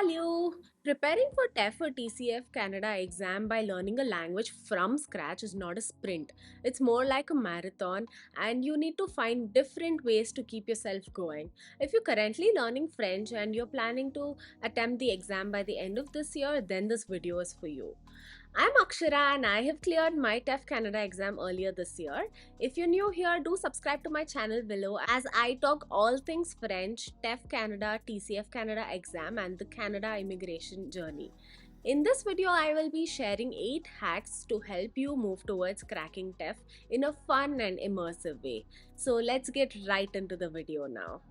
Value. Preparing for TEF or TCF Canada exam by learning a language from scratch is not a sprint. It's more like a marathon, and you need to find different ways to keep yourself going. If you're currently learning French and you're planning to attempt the exam by the end of this year, then this video is for you. I'm Akshara and I have cleared my TEF Canada exam earlier this year. If you're new here, do subscribe to my channel below as I talk all things French, TEF Canada, TCF Canada exam, and the Canada immigration journey. In this video, I will be sharing 8 hacks to help you move towards cracking TEF in a fun and immersive way. So let's get right into the video now.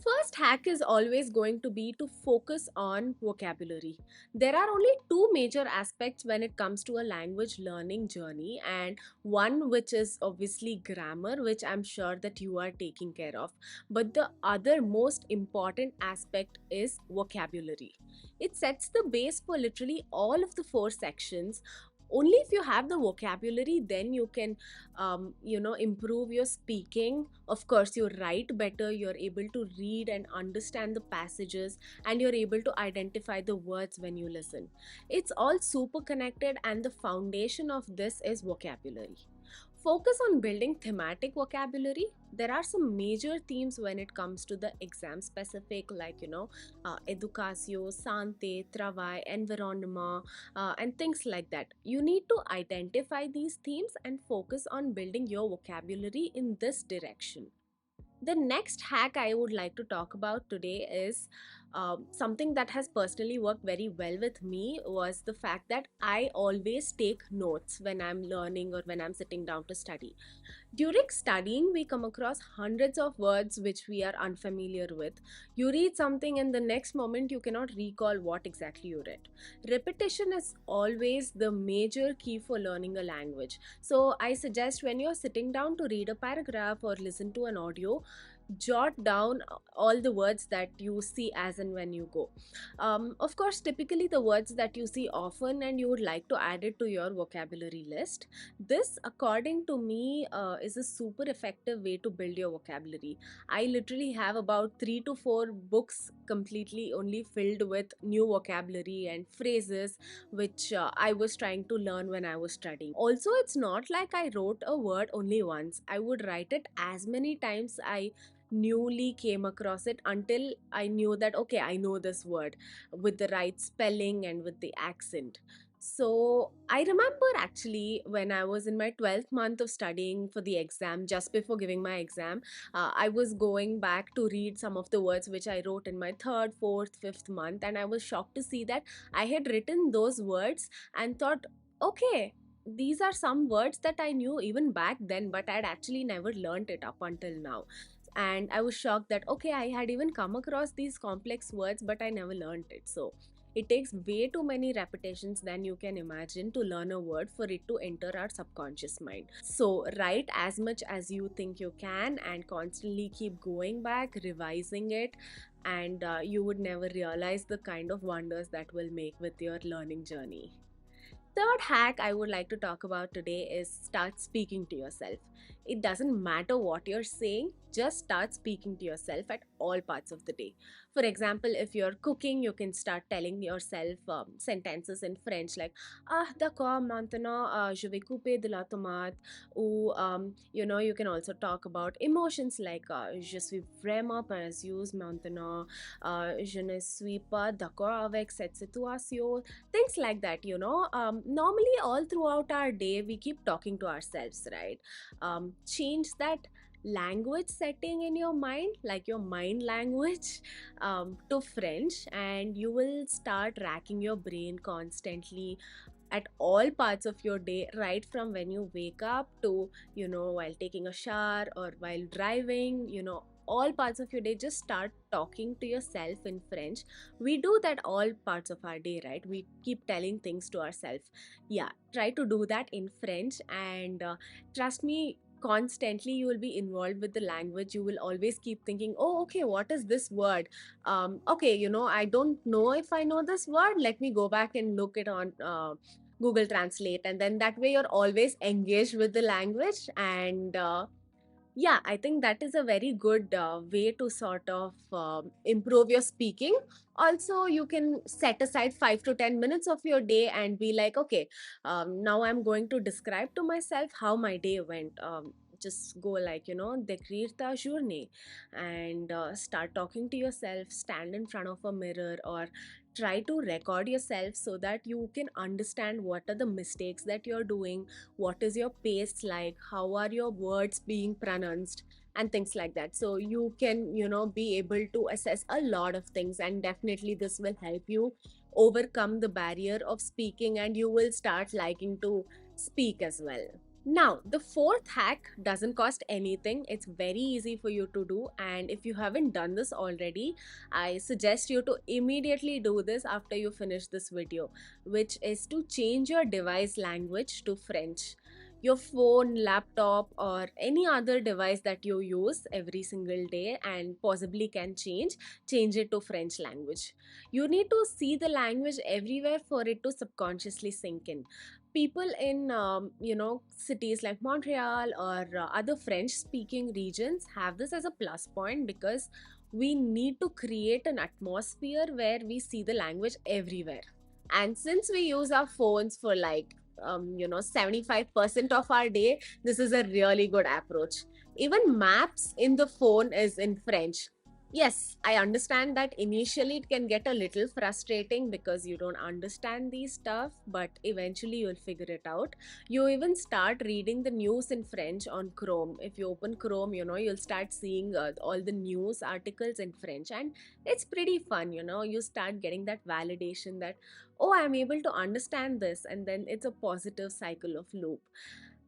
First hack is always going to be to focus on vocabulary. There are only two major aspects when it comes to a language learning journey, and one which is obviously grammar, which I'm sure that you are taking care of. But the other most important aspect is vocabulary. It sets the base for literally all of the four sections. Only if you have the vocabulary, then you can improve your speaking. Of course, you write better, you're able to read and understand the passages, and you're able to identify the words when you listen. It's all super connected, and the foundation of this is vocabulary. Focus on building thematic vocabulary. There are some major themes when it comes to the exam specific, like educatio, sante, travail, environnement, and things like that. You need to identify these themes and focus on building your vocabulary in this direction. The next hack I would like to talk about today is something that has personally worked very well with me was the fact that I always take notes when I'm learning or when I'm sitting down to study. During studying, we come across hundreds of words which we are unfamiliar with. You read something, and the next moment you cannot recall what exactly you read. Repetition is always the major key for learning a language. So, I suggest when you're sitting down to read a paragraph or listen to an audio, jot down all the words that you see as and when you go. Of course, typically the words that you see often and you would like to add it to your vocabulary list. This, according to me, is a super effective way to build your vocabulary. I literally have about 3 to 4 books completely only filled with new vocabulary and phrases which I was trying to learn when I was studying. Also, it's not like I wrote a word only once. I would write it as many times I newly came across it until I knew that okay, I know this word with the right spelling and with the accent. So I remember actually when I was in my 12th month of studying for the exam, just before giving my exam, I was going back to read some of the words which I wrote in my third, fourth, fifth month, and I was shocked to see that I had written those words and thought, okay, these are some words that I knew even back then, but I'd actually never learned it up until now. And I was shocked that okay, I had even come across these complex words, but I never learned it. So it takes way too many repetitions than you can imagine to learn a word for it to enter our subconscious mind. So write as much as you think you can and constantly keep going back, revising it, and you would never realize the kind of wonders that will make with your learning journey. Third hack I would like to talk about today is start speaking to yourself. It doesn't matter what you're saying, just start speaking to yourself at all parts of the day. For example, if you're cooking, you can start telling yourself sentences in French like ah d'accord maintenant je vais couper de la tomate. Or you can also talk about emotions like je suis vraiment peureuse maintenant, je ne suis pas d'accord avec cette situation, things like that. Normally all throughout our day we keep talking to ourselves, right? Change that language setting in your mind, like your mind language, to French, and you will start racking your brain constantly at all parts of your day, right from when you wake up to while taking a shower or while driving. All parts of your day, just start talking to yourself in French. We do that all parts of our day, right? We keep telling things to ourselves. Yeah, try to do that in French, and trust me, constantly you will be involved with the language. You will always keep thinking, oh okay, what is this word? Okay, I don't know if I know this word, let me go back and look it on Google Translate, and then that way you're always engaged with the language, and Yeah, I think that is a very good way to sort of improve your speaking. Also, you can set aside 5 to 10 minutes of your day and be like, okay, now I'm going to describe to myself how my day went. Just go like, décrire ta journée, and start talking to yourself, stand in front of a mirror, or try to record yourself so that you can understand what are the mistakes that you're doing, what is your pace like, how are your words being pronounced, and things like that. So you can, be able to assess a lot of things, and definitely this will help you overcome the barrier of speaking, and you will start liking to speak as well. Now, the fourth hack doesn't cost anything. It's very easy for you to do. And if you haven't done this already, I suggest you to immediately do this after you finish this video, which is to change your device language to French. Your phone, laptop, or any other device that you use every single day and possibly can change it to French language. You need to see the language everywhere for it to subconsciously sink in. People in cities like Montreal or other French speaking regions have this as a plus point, because we need to create an atmosphere where we see the language everywhere. And since we use our phones for like 75% of our day, this is a really good approach. Even maps in the phone is in French. Yes, I understand that initially it can get a little frustrating because you don't understand these stuff, but eventually you'll figure it out. You even start reading the news in French on Chrome. If you open Chrome, you'll start seeing all the news articles in French, and it's pretty fun. You start getting that validation that, oh, I'm able to understand this, and then it's a positive cycle of loop.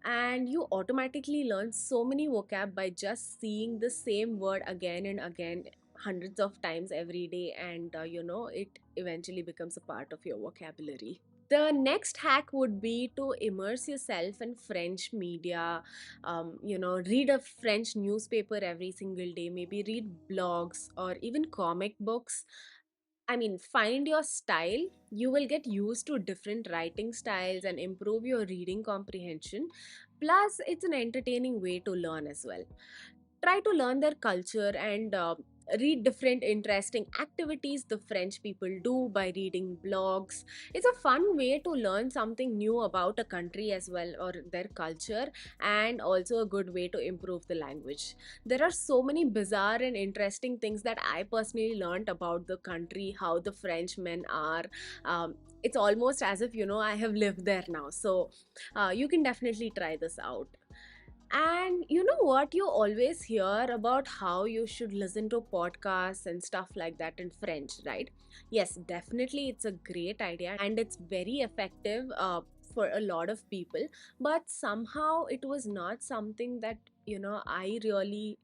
And you automatically learn so many vocab by just seeing the same word again and again, hundreds of times every day, and it eventually becomes a part of your vocabulary. The next hack would be to immerse yourself in French media. Read a French newspaper every single day, maybe read blogs or even comic books. I mean, find your style. You will get used to different writing styles and improve your reading comprehension. Plus, it's an entertaining way to learn as well. Try to learn their culture and read different interesting activities the French people do by reading blogs. It's a fun way to learn something new about a country as well, or their culture, and also a good way to improve the language. There are so many bizarre and interesting things that I personally learned about the country, how the Frenchmen are. It's almost as if I have lived there now. So you can definitely try this out. And you know what? You always hear about how you should listen to podcasts and stuff like that in French, right? Yes, definitely, it's a great idea and it's very effective for a lot of people. But somehow it was not something that, I really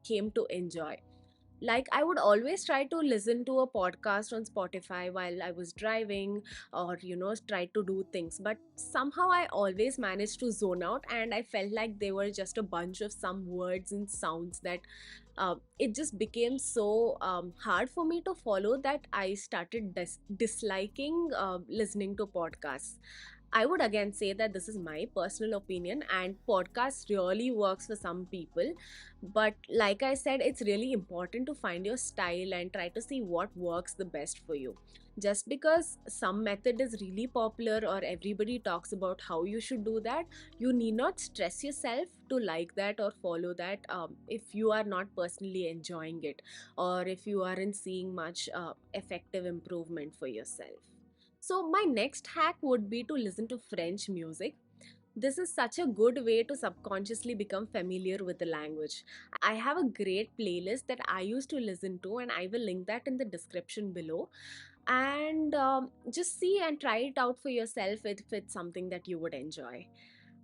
came to enjoy. Like, I would always try to listen to a podcast on Spotify while I was driving, or try to do things, but somehow I always managed to zone out, and I felt like they were just a bunch of some words and sounds that it just became so hard for me to follow that I started disliking listening to podcasts. I would again say that this is my personal opinion, and podcast really works for some people. But like I said, it's really important to find your style and try to see what works the best for you. Just because some method is really popular or everybody talks about how you should do that, you need not stress yourself to like that or follow that if you are not personally enjoying it, or if you aren't seeing much effective improvement for yourself. So, my next hack would be to listen to French music. This is such a good way to subconsciously become familiar with the language. I have a great playlist that I used to listen to, and I will link that in the description below. And just see and try it out for yourself if it's something that you would enjoy.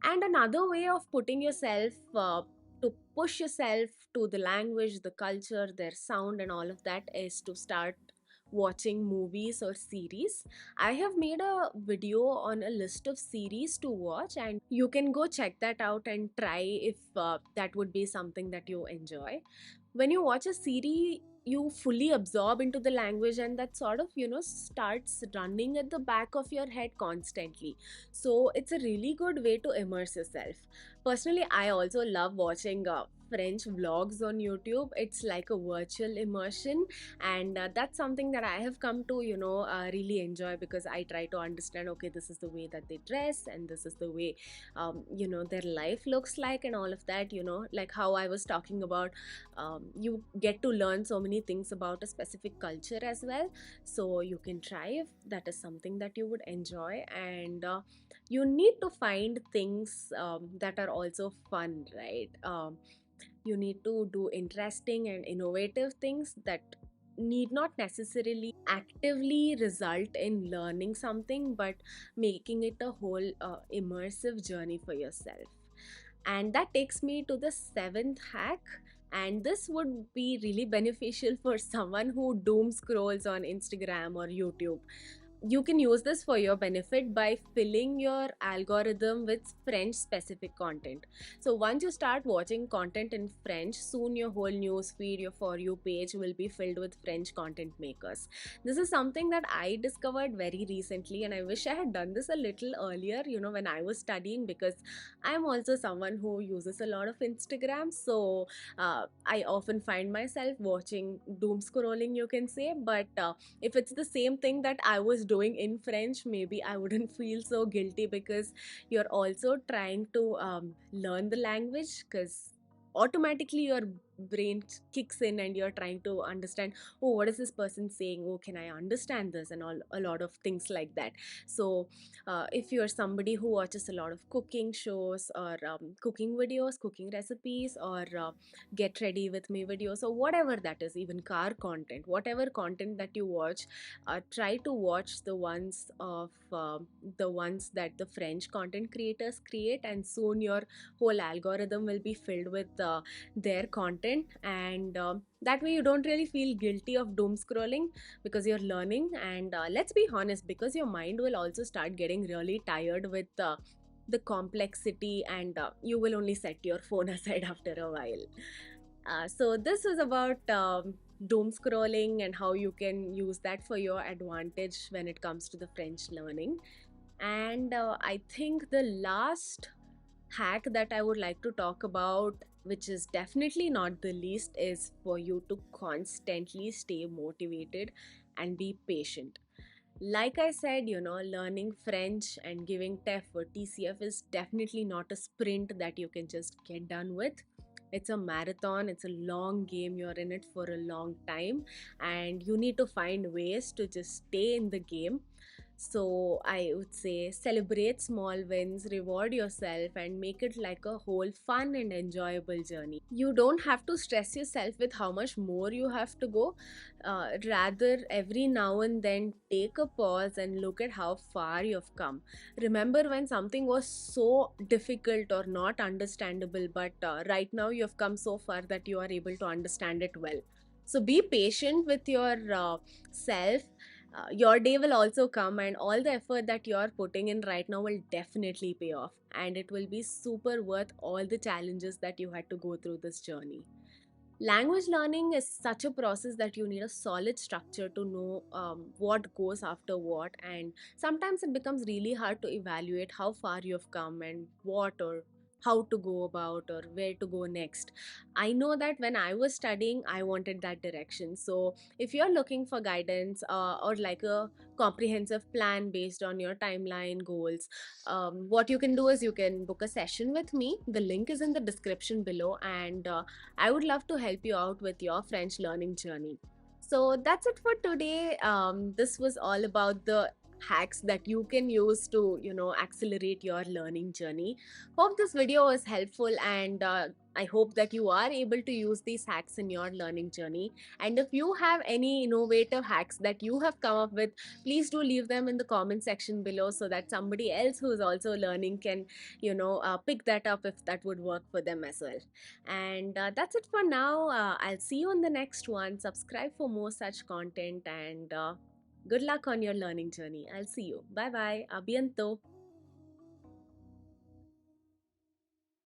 And another way of putting yourself to push yourself to the language, the culture, their sound, and all of that is to start watching movies or series. I have made a video on a list of series to watch, and you can go check that out and try if that would be something that you enjoy. When you watch a series, you fully absorb into the language, and that sort of starts running at the back of your head constantly. So it's a really good way to immerse yourself. Personally, I also love watching French vlogs on YouTube. It's like a virtual immersion, and that's something that I have come to, really enjoy, because I try to understand, okay, this is the way that they dress, and this is the way, their life looks like, and all of that, like how I was talking about. You get to learn so many things about a specific culture as well. So you can try if that is something that you would enjoy. And you need to find things that are also fun, right? You need to do interesting and innovative things that need not necessarily actively result in learning something, but making it a whole immersive journey for yourself. And that takes me to the seventh hack. And this would be really beneficial for someone who doom scrolls on Instagram or YouTube. You can use this for your benefit by filling your algorithm with French specific content. So once you start watching content in French, soon your whole news feed, your For You page will be filled with French content makers. This is something that I discovered very recently, and I wish I had done this a little earlier, when I was studying, because I'm also someone who uses a lot of Instagram. So I often find myself watching doom scrolling, you can say. But if it's the same thing that I was doing in French, maybe I wouldn't feel so guilty, because you're also trying to learn the language, because automatically your brain kicks in and you're trying to understand, oh, what is this person saying, oh, can I understand this, and all, a lot of things like that. So if you're somebody who watches a lot of cooking shows, or cooking videos, cooking recipes, or get ready with me videos, or whatever that is, even car content, whatever content that you watch, try to watch the ones that the French content creators create, and soon your whole algorithm will be filled with their content. And that way you don't really feel guilty of doom scrolling, because you're learning. And let's be honest, because your mind will also start getting really tired with the complexity, and you will only set your phone aside after a while. So this is about doom scrolling and how you can use that for your advantage when it comes to the French learning. And I think the last hack that I would like to talk about, which is definitely not the least, is for you to constantly stay motivated and be patient. Like I said, learning French and giving TEF or TCF is definitely not a sprint that you can just get done with. It's a marathon, it's a long game, you're in it for a long time, and you need to find ways to just stay in the game. So I would say celebrate small wins, reward yourself, and make it like a whole fun and enjoyable journey. You don't have to stress yourself with how much more you have to go. Rather, every now and then, take a pause and look at how far you've come. Remember when something was so difficult or not understandable, but right now you've come so far that you are able to understand it well. So be patient with your self. Your day will also come, and all the effort that you're putting in right now will definitely pay off, and it will be super worth all the challenges that you had to go through this journey. Language learning is such a process that you need a solid structure to know what goes after what, and sometimes it becomes really hard to evaluate how far you've come and what or how to go about or where to go next. I know that when I was studying, I wanted that direction. So if you're looking for guidance, or like a comprehensive plan based on your timeline goals, what you can do is you can book a session with me. The link is in the description below, and I would love to help you out with your French learning journey. So that's it for today. This was all about the hacks that you can use to, accelerate your learning journey. Hope this video was helpful, and I hope that you are able to use these hacks in your learning journey. And if you have any innovative hacks that you have come up with, please do leave them in the comment section below, so that somebody else who is also learning can, pick that up if that would work for them as well. And that's it for now. I'll see you on the next one. Subscribe for more such content, and good luck on your learning journey. I'll see you. Bye bye. A bientôt.